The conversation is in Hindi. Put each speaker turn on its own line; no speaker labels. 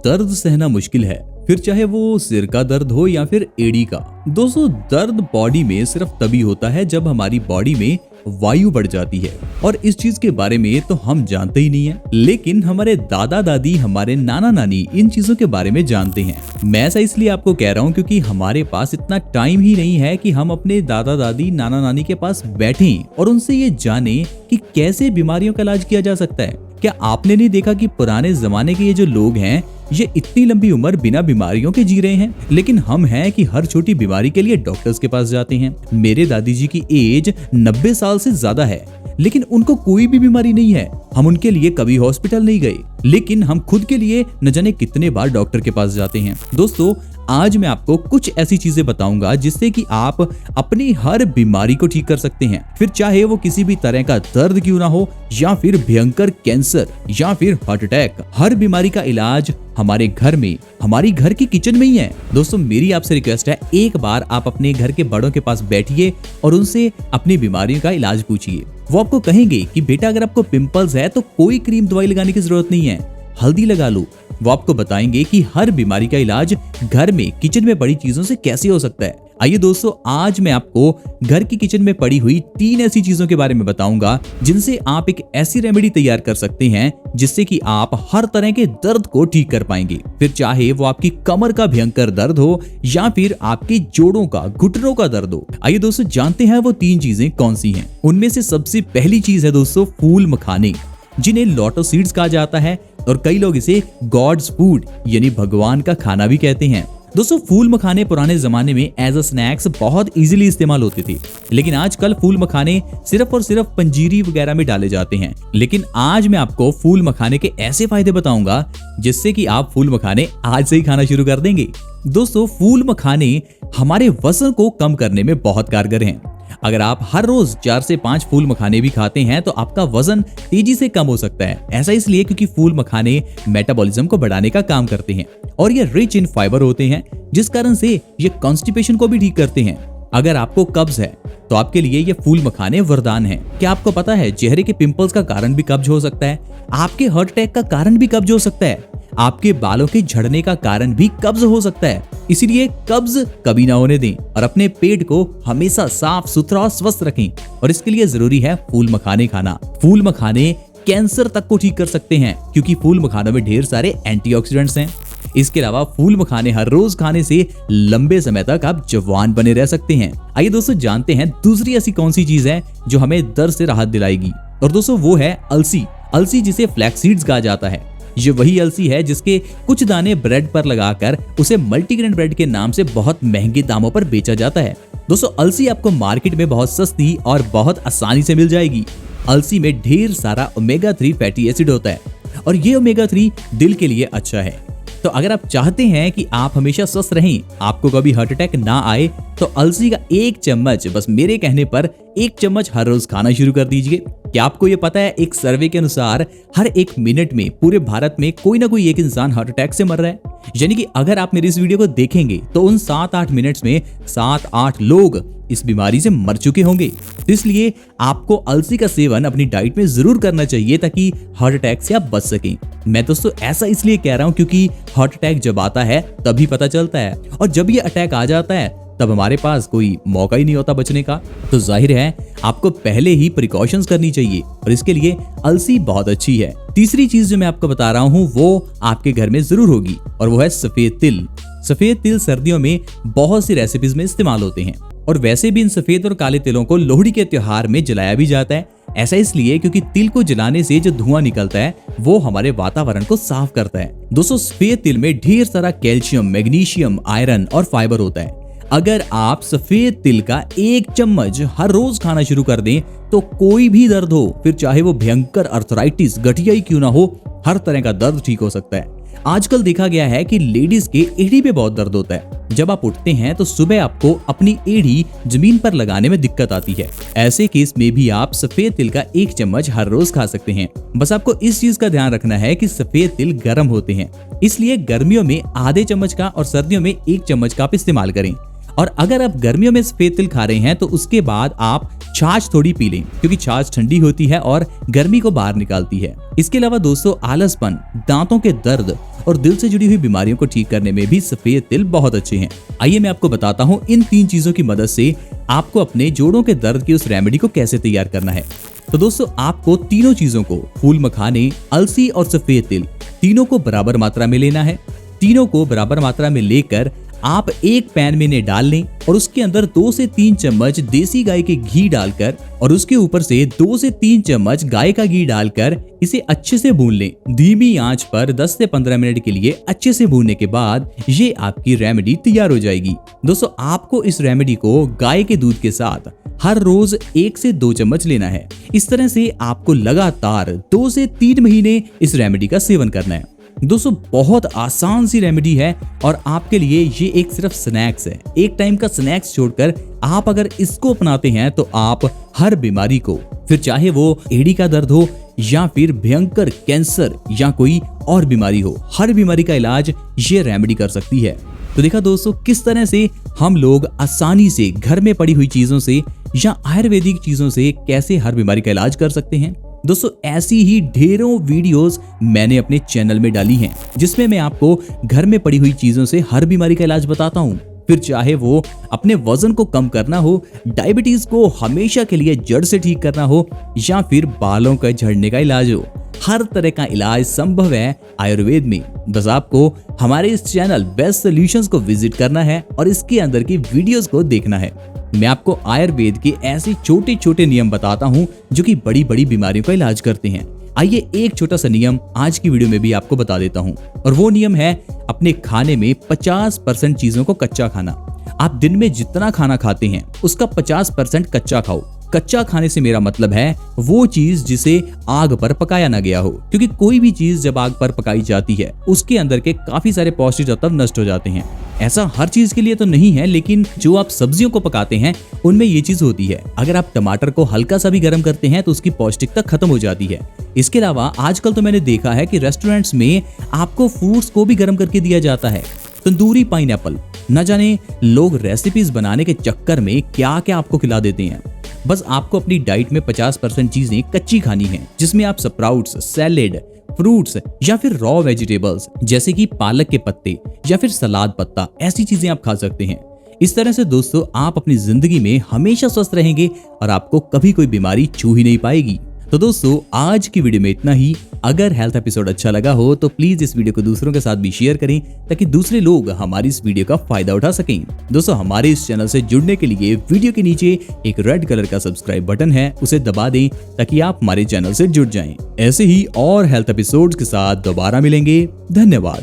दर्द सहना मुश्किल है, फिर चाहे वो सिर का दर्द हो या फिर एड़ी का। दोस्तों, दर्द बॉडी में सिर्फ तभी होता है जब हमारी बॉडी में वायु बढ़ जाती है, और इस चीज के बारे में तो हम जानते ही नहीं है, लेकिन हमारे दादा दादी, हमारे नाना नानी इन चीजों के बारे में जानते हैं। मैं ऐसा इसलिए आपको कह रहा हूँ क्योंकि हमारे पास इतना टाइम ही नहीं है कि हम अपने दादा दादी, नाना नानी के पास बैठें और उनसे ये जाने कि कैसे बीमारियों का इलाज किया जा सकता है। क्या आपने नहीं देखा कि पुराने जमाने के ये जो लोग हैं, ये इतनी लंबी उम्र बिना बीमारियों के जी रहे हैं, लेकिन हम हैं कि हर छोटी बीमारी के लिए डॉक्टर्स के पास जाते हैं। मेरे दादी जी की एज 90 साल से ज्यादा है, लेकिन उनको कोई भी बीमारी नहीं है। हम उनके लिए कभी हॉस्पिटल नहीं गए, लेकिन हम खुद के लिए न जाने कितने बार डॉक्टर के पास जाते हैं। दोस्तों, आज मैं आपको कुछ ऐसी चीजें बताऊंगा जिससे कि आप अपनी हर बीमारी को ठीक कर सकते हैं, फिर चाहे वो किसी भी तरह का दर्द क्यों ना हो, या फिर भयंकर कैंसर या फिर हार्ट अटैक। हर बीमारी का इलाज हमारे घर में, हमारी घर की किचन में ही है। दोस्तों, मेरी आपसे रिक्वेस्ट है, एक बार आप अपने घर के बड़ों के पास बैठिए और उनसे अपनी बीमारियों का इलाज पूछिए। वो आपको कहेंगे कि बेटा, अगर आपको पिंपल्स है तो कोई क्रीम दवाई लगाने की जरूरत नहीं है, हल्दी लगा लो। वो आपको बताएंगे कि हर बीमारी का इलाज घर में, किचन में पड़ी चीजों से कैसे हो सकता है। आइए दोस्तों, आज मैं आपको घर की किचन में पड़ी हुई 3 ऐसी चीजों के बारे में बताऊंगा जिनसे आप एक ऐसी रेमेडी तैयार कर सकते हैं जिससे कि आप हर तरह के दर्द को ठीक कर पाएंगे, फिर चाहे वो आपकी कमर का भयंकर दर्द हो या फिर आपके जोड़ों का, घुटनों का दर्द हो। आइए दोस्तों, जानते हैं वो 3 चीजें कौन सी हैं। उनमें से सबसे पहली चीज है दोस्तों फूल मखाने, जिन्हें लोटस सीड्स कहा जाता है और कई लोग इसे गॉड्स फूड यानी भगवान का खाना भी कहते हैं। दोस्तों, फूल मखाने पुराने जमाने में एज अ स्नैक्स बहुत इजीली इस्तेमाल होते थे, लेकिन आजकल फूल मखाने सिर्फ और सिर्फ पंजीरी वगैरह में डाले जाते हैं। लेकिन आज मैं आपको फूल मखाने के ऐसे फायदे बताऊंगा जिससे कि आप फूल मखाने आज से ही खाना शुरू कर देंगे। दोस्तों, फूल मखाने हमारे वजन को कम करने में बहुत कारगर हैं। अगर आप हर रोज 4 से 5 फूल मखाने भी खाते हैं तो आपका वजन तेजी से कम हो सकता है। ऐसा इसलिए क्योंकि फूल मखाने मेटाबॉलिज्म को बढ़ाने का काम करते हैं और ये रिच इन फाइबर होते हैं, जिस कारण से ये कॉन्स्टिपेशन को भी ठीक करते हैं। अगर आपको कब्ज है तो आपके लिए ये फूल मखाने वरदान है। क्या आपको पता है चेहरे के पिंपल्स का कारण भी कब्ज हो सकता है, आपके हार्ट अटैक का कारण भी कब्ज हो सकता है, आपके बालों के झड़ने का कारण भी कब्ज हो सकता है। इसीलिए कब्ज कभी ना होने दें और अपने पेट को हमेशा साफ सुथरा और स्वस्थ रखें, और इसके लिए जरूरी है फूल मखाने खाना। फूल मखाने कैंसर तक को ठीक कर सकते हैं क्योंकि फूल मखानों में ढेर सारे एंटीऑक्सीडेंट्स हैं। इसके अलावा फूल मखाने हर रोज खाने से लंबे समय तक आप जवान बने रह सकते हैं। आइए दोस्तों, जानते हैं दूसरी ऐसी कौन सी चीज है जो हमें दर्द से राहत दिलाएगी, और दोस्तों वो है अलसी। अलसी जिसे फ्लैक्स सीड्स कहा जाता है, ये वही अलसी है जिसके कुछ दाने ब्रेड पर लगाकर उसे मल्टीग्रेन ब्रेड के नाम से बहुत महंगे दामों पर बेचा जाता है। दोस्तों, अलसी आपको मार्केट में बहुत सस्ती और बहुत आसानी से मिल जाएगी। अलसी में ढेर सारा ओमेगा 3 फैटी एसिड होता है और ये ओमेगा 3 दिल के लिए अच्छा है। तो अगर आप चाहते हैं कि आप हमेशा स्वस्थ रहें, आपको कभी हार्ट अटैक ना आए, तो अलसी का 1 चम्मच, बस मेरे कहने पर 1 चम्मच हर रोज खाना शुरू कर दीजिए। क्या आपको ये पता है, एक सर्वे के अनुसार हर 1 मिनट में पूरे भारत में कोई ना कोई एक इंसान हार्ट अटैक से मर रहा है। यानी कि अगर आप मेरी इस वीडियो को देखेंगे तो उन 7-8 मिनट्स में 7-8 लोग इस बीमारी से मर चुके होंगे। इसलिए आपको अलसी का सेवन अपनी डाइट में जरूर करना चाहिए ताकि हार्ट अटैक से आप बच सकें। मैं दोस्तों ऐसा इसलिए कह रहा हूं क्योंकि हार्ट अटैक जब आता है तभी पता चलता है, और जब ये अटैक आ जाता है तब हमारे पास कोई मौका ही नहीं होता बचने का। तो जाहिर है आपको पहले ही प्रिकॉशंस करनी चाहिए, और इसके लिए अलसी बहुत अच्छी है। तीसरी चीज जो मैं आपको बता रहा हूँ वो आपके घर में जरूर होगी, और वो है सफेद तिल। सफेद तिल सर्दियों में बहुत सी रेसिपीज में इस्तेमाल होते हैं, और वैसे भी इन सफेद और काले तिलों को लोहड़ी के त्योहार में जलाया भी जाता है। ऐसा इसलिए क्योंकि तिल को जलाने से जो धुआं निकलता है वो हमारे वातावरण को साफ करता है। दोस्तों, सफेद तिल में ढेर सारा कैल्शियम, मैग्नीशियम, आयरन और फाइबर होता है। अगर आप सफेद तिल का 1 चम्मच हर रोज खाना शुरू कर दें तो कोई भी दर्द हो, फिर चाहे वो भयंकर अर्थराइटिस, गठिया ही क्यों ना हो, हर तरह का दर्द ठीक हो सकता है। आजकल देखा गया है कि लेडीज के एड़ी पे बहुत दर्द होता है। जब आप उठते हैं तो सुबह आपको अपनी एड़ी जमीन पर लगाने में दिक्कत आती है। ऐसे केस में भी आप सफेद तिल का 1 चम्मच हर रोज खा सकते हैं। बस आपको इस चीज का ध्यान रखना है कि सफेद तिल गर्म होते हैं, इसलिए गर्मियों में आधे चम्मच का और सर्दियों में 1 चम्मच का आप इस्तेमाल करें। और अगर आप गर्मियों में सफेद तिल खा रहे हैं तो उसके बाद आप छाछ थोड़ी पी लें, क्योंकि छाछ ठंडी होती है और गर्मी को बाहर निकालती है। इसके अलावा दोस्तों, आलसपन, दांतों के दर्द और दिल से जुड़ी हुई बीमारियों को ठीक करने में भी सफेद तिल बहुत अच्छे हैं। आइए मैं आपको बताता हूँ इन 3 चीजों की मदद से आपको अपने जोड़ों के दर्द की उस रेमेडी को कैसे तैयार करना है। तो दोस्तों आपको तीनों चीजों को, फूल मखाने, अलसी और सफेद तिल, तीनों को बराबर मात्रा में लेना है। तीनों को बराबर मात्रा में लेकर आप एक पैन में इन्हें डाल लें और उसके अंदर 2 से 3 चम्मच देसी गाय के घी डालकर और उसके ऊपर से 2 से 3 चम्मच गाय का घी डालकर इसे अच्छे से भून लें। धीमी आंच पर 10 से 15 मिनट के लिए अच्छे से भूनने के बाद ये आपकी रेमेडी तैयार हो जाएगी। दोस्तों आपको इस रेमेडी को गाय के दूध के साथ हर रोज 1 से 2 चम्मच लेना है। इस तरह से आपको लगातार 2 से 3 महीने इस रेमेडी का सेवन करना है। दोस्तों बहुत आसान सी रेमेडी है और आपके लिए ये एक सिर्फ स्नैक्स है। एक टाइम का स्नैक्स छोड़कर आप अगर इसको अपनाते हैं तो आप हर बीमारी को, फिर चाहे वो एड़ी का दर्द हो या फिर भयंकर कैंसर या कोई और बीमारी हो, हर बीमारी का इलाज ये रेमेडी कर सकती है। तो देखा दोस्तों किस तरह से हम लोग आसानी से घर में पड़ी हुई चीजों से या आयुर्वेदिक चीजों से कैसे हर बीमारी का इलाज कर सकते हैं। दोस्तों ऐसी ही ढेरों वीडियोस मैंने अपने चैनल में डाली हैं जिसमें मैं आपको घर में पड़ी हुई चीजों से हर बीमारी का इलाज बताता हूँ। फिर चाहे वो अपने वजन को कम करना हो, डायबिटीज को हमेशा के लिए जड़ से ठीक करना हो या फिर बालों का झड़ने का इलाज हो, हर तरह का इलाज संभव है आयुर्वेद में। बस आपको हमारे इस चैनल बेस्ट सॉल्यूशंस को विजिट करना है और इसके अंदर की वीडियोस को देखना है। मैं आपको आयुर्वेद के ऐसे छोटे छोटे नियम बताता हूँ जो कि बड़ी बड़ी बीमारियों का इलाज करते हैं। आइए एक छोटा सा नियम आज की वीडियो में भी आपको बता देता हूँ और वो नियम है अपने खाने में 50% चीजों को कच्चा खाना। आप दिन में जितना खाना खाते हैं उसका 50% कच्चा खाओ। कच्चा खाने से मेरा मतलब है वो चीज जिसे आग पर पकाया ना गया हो, क्योंकि कोई भी चीज जब आग पर पकाई जाती है उसके अंदर के काफी सारे पौष्टिक तत्व नष्ट हो जाते हैं। ऐसा हर चीज के लिए तो नहीं है, लेकिन जो आप सब्जियों को पकाते हैं उनमें ये चीज होती है। अगर आप टमाटर को हल्का सा भी गर्म करते हैं तो उसकी पौष्टिकता खत्म हो जाती है। इसके अलावा आजकल तो मैंने देखा है कि रेस्टोरेंट्स में आपको फ्रूट्स को भी गर्म करके दिया जाता है। तंदूरी पाइनएप्पल, न जाने लोग रेसिपीज बनाने के चक्कर में क्या क्या आपको खिला देते हैं। बस आपको अपनी डाइट में 50% चीजें कच्ची खानी है, जिसमें आप स्प्राउट्स, सैलेड, फ्रूट्स या फिर रॉ वेजिटेबल्स जैसे कि पालक के पत्ते या फिर सलाद पत्ता, ऐसी चीजें आप खा सकते हैं। इस तरह से दोस्तों आप अपनी जिंदगी में हमेशा स्वस्थ रहेंगे और आपको कभी कोई बीमारी छू ही नहीं पाएगी। तो दोस्तों आज की वीडियो में इतना ही। अगर हेल्थ एपिसोड अच्छा लगा हो तो प्लीज इस वीडियो को दूसरों के साथ भी शेयर करें ताकि दूसरे लोग हमारी इस वीडियो का फायदा उठा सकें। दोस्तों हमारे इस चैनल से जुड़ने के लिए वीडियो के नीचे एक रेड कलर का सब्सक्राइब बटन है, उसे दबा दें ताकि आप हमारे चैनल से जुड़ जाएं। ऐसे ही और हेल्थ एपिसोड्स के साथ दोबारा मिलेंगे। धन्यवाद।